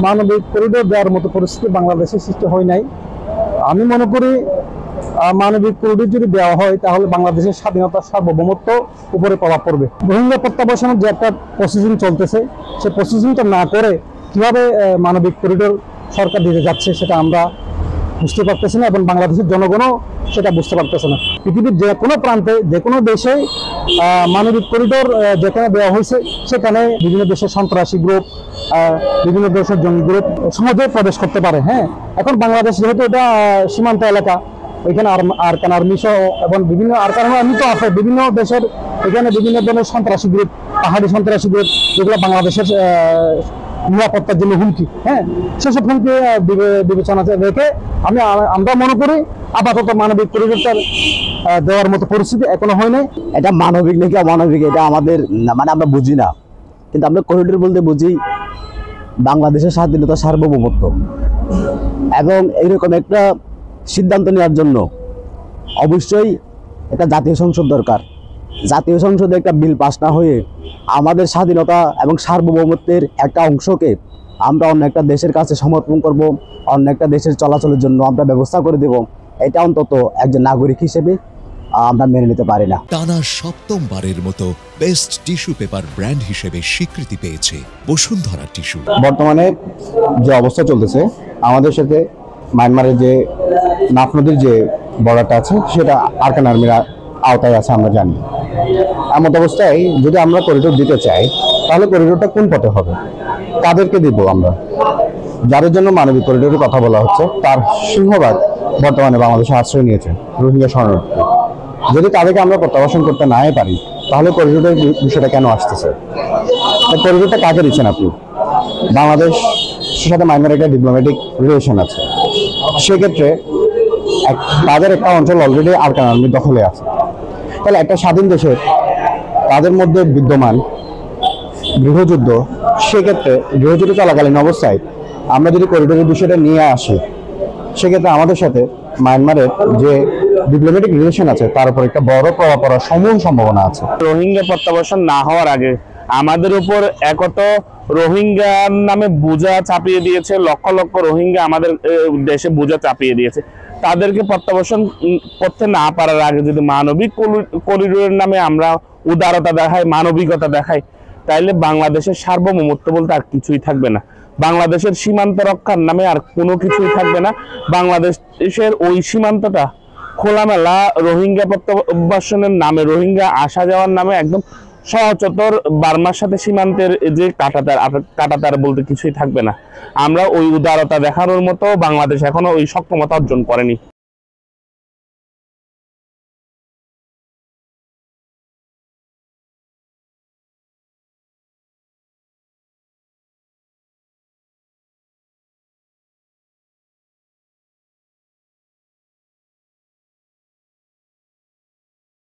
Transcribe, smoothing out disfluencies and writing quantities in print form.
মানবিক করিডোর দেওয়ার মতো পরিস্থিতি বাংলাদেশে সৃষ্টি হয় নাই। আমি মনে করি মানবিক করিডোর যদি দেওয়া হয় তাহলে বাংলাদেশের স্বাধীনতা সার্বভৌমত্ব উপরে প্রভাব পড়বে। রোহিঙ্গা প্রত্যাবাসনের যে একটা প্রসেসিং চলতেছে, সেই প্রসেসিংটা না করে কিভাবে মানবিক করিডোর সরকার দিতে যাচ্ছে সেটা আমরা বুঝতে পারতেছি না, এবং বাংলাদেশের জনগণও সেটা বুঝতে পারতেছে না। পৃথিবীর যে কোনো প্রান্তে যে কোনো দেশে মানবিক করিডোর যেখানে দেওয়া হয়েছে সেখানে বিভিন্ন দেশের সন্ত্রাসী গ্রুপ, বিভিন্ন দেশের জঙ্গি গ্রুপ সহজে প্রবেশ করতে পারে। হ্যাঁ, এখন বাংলাদেশ যেহেতু এটা সীমান্ত এলাকা, ওইখানে আরকান আর্মি সহ এবং বিভিন্ন আরকান আর্মি তো আছে বিভিন্ন দেশের, এখানে বিভিন্ন ধরনের সন্ত্রাসী গ্রুপ, পাহাড়ি সন্ত্রাসী গ্রুপ, যেগুলো বাংলাদেশের নিরাপত্তার জন্য হুমকি। হ্যাঁ, সেসব হুমকি বিবেচনা রেখে আমরা মনে করি আপাতত মানবিক করিডোরটা দেওয়ার মতো পরিস্থিতি এখনো হয় নাই। এটা মানবিক নাকি অমানবিক এটা আমাদের মানে আমরা বুঝি না, কিন্তু আমরা করিডোর বলতে বুঝি বাংলাদেশের স্বাধীনতা সার্বভৌমত্ব, এবং এইরকম একটা সিদ্ধান্ত নেওয়ার জন্য অবশ্যই একটা জাতীয় সংসদ দরকার। জাতীয় সংসদে একটা বিল পাস না হয়ে আমাদের স্বাধীনতা এবং সার্বভৌমত্বের একটা অংশকে আমরা অন্য একটা দেশের কাছে সমর্পণ করব, অন্য একটা দেশের চলাচলের জন্য আমরা ব্যবস্থা করে দেব, এটা অন্তত একজন নাগরিক হিসেবে আমরা মেনে নিতে পারি না। টানা সপ্তমবারের মতো বেস্ট টিস্যু পেপার ব্র্যান্ড হিসেবে স্বীকৃতি পেয়েছে বসুন্ধরা টিস্যু। বর্তমানে যে অবস্থা চলতেছে, আমাদের সাথে মায়ানমারের যে নাফ নদীর যে বর্ডারটা আছে সেটা আরকান আর্মির আওতায় আছে আমরা জানি। এমন অবস্থায় যদি আমরা করিডোর দিতে চাই তাহলে করিডোরটা কোন পথে হবে, কাদেরকে দিব আমরা? যাদের জন্য মানবিক করিডোরের কথা বলা হচ্ছে তার সিংহভাগ বর্তমানে বাংলাদেশে আশ্রয় নিয়েছে রোহিঙ্গা শরণার্থী। যদি তাদেরকে আমরা প্রত্যাবাসন করতে নাই পারি তাহলে করিডোরের বিষয়টা কেন আসতেছে? করিডোরটা কাকে দিচ্ছেন আপনি? বাংলাদেশের সাথে মায়ানমারের একটা ডিপ্লোম্যাটিক রিলেশন আছে, সেক্ষেত্রে তাদের একটা অঞ্চল অলরেডি আরকান আর্মির দখলে আছে। তাহলে একটা স্বাধীন দেশের তাদের মধ্যে বিদ্যমান গৃহযুদ্ধ, সেক্ষেত্রে গৃহযুদ্ধ চলাকালীন অবস্থায় আমরা যদি করিডোরের বিষয়টা নিয়ে আসি, সেক্ষেত্রে আমাদের সাথে মায়ানমারের যে ডিপ্লোম্যাটিক রিলেশন আছে তার উপর একটা বড় প্রভাব পড়ার সম্ভাবনা আছে। রোহিঙ্গা প্রত্যাবাসন না হওয়ার আগে আমাদের উপর একত রোহিঙ্গার নামে বোঝা চাপিয়ে দিয়েছে, লক্ষ লক্ষ রোহিঙ্গা আমাদের দেশে বোঝা চাপিয়ে দিয়েছে। তাদেরকে প্রত্যাবাসন করতে না পারার আগে যদি মানবিক করিডোরের নামে আমরা উদারতা দেখাই, মানবিকতা দেখাই, তাইলে বাংলাদেশের সার্বভৌমত্ব বলতে আর কিছুই থাকবে না। বাংলাদেশের সীমান্ত রক্ষার নামে আর কোনো কিছুই থাকবে না। বাংলাদেশের ওই সীমান্তটা খোলামেলা রোহিঙ্গা প্রত্যাবাসনের নামে, রোহিঙ্গা আসা যাওয়ার নামে একদম সচরাচর বার্মার সাথে সীমান্তের যে কাঁটাতার বলতে কিছুই থাকবে না। আমরা ওই উদারতা দেখানোর মতো বাংলাদেশ এখনো ওই সক্ষমতা অর্জন করেনি।